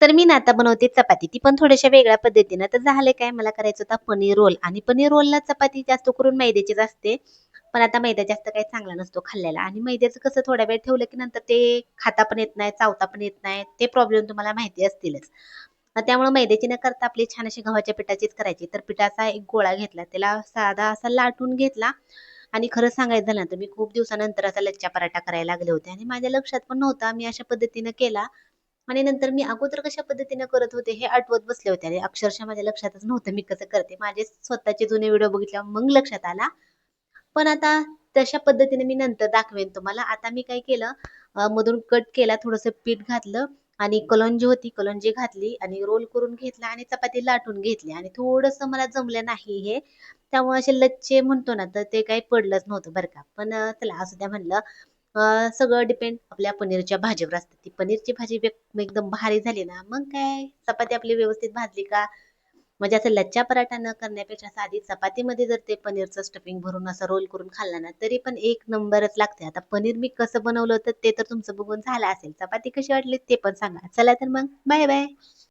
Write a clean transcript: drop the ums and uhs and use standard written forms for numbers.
तर मी ना आता बनवते चपाती. ती पण थोड्याशा वेगळ्या पद्धतीनं. तर झालं काय, मला करायचा होता पनीर रोल आणि पनीर रोलला चपाती जास्त करून मैद्याचीच असते. पण आता मैदा जास्त काही चांगला नसतो खाल्ल्याला आणि मैद्याचं कसं थोड्या वेळ ठेवलं की नंतर ते खाता पण येत नाही, चावता पण येत नाही. ते प्रॉब्लेम तुम्हाला माहिती असतीलच. त्यामुळे मैद्याची न करता आपली छान अशी गव्हाच्या पिठाचीच करायची. तर पिठाचा एक गोळा घेतला, त्याला साधा असा लाटून घेतला आणि खरं सांगायचं झालं तर मी खूप दिवसानंतर असा लच्छा पराठा करायला लागले होते आणि माझ्या लक्षात पण नव्हता. मी अशा पद्धतीनं केला आणि नंतर मी अगोदर कशा पद्धतीने करत होते हे आठवत बसले होते आणि अक्षरशः माझ्या लक्षातच नव्हतं मी कसं करते. माझे स्वतःचे जुने व्हिडिओ बघितल्यावर मग लक्षात आला. पण आता तशा पद्धतीने मी नंतर दाखवेन तुम्हाला. आता मी काय केलं, मधून कट केला, थोडंसं पीठ घातलं आणि कलोंजी होती, कलोंजी घातली आणि रोल करून घेतला आणि चपाती लाटून घेतली आणि थोडंसं मला जमलं नाही हे. त्यामुळे असे लच्छे म्हणतो ना, तर ते काही पडलंच नव्हतं बरं का. पण चला असू द्या म्हणलं. सगळं डिपेंड आपल्या पनीरच्या भाजीवर असतं. ती पनीरची भाजी एकदम भारी झाली ना, मग काय चपाती आपली व्यवस्थित भाजली का म्हणजे असं लच्छा पराठा न करण्यापेक्षा साधी चपातीमध्ये जर ते पनीरचं स्टफिंग भरून असं रोल करून खाल्ला ना, तरी पण एक नंबरच लागते. आता पनीर मी कसं बनवलं होतं ते तर तुमचं बघून झालं असेल. चपाती कशी वाटली ते पण सांगा. चला तर मग बाय बाय.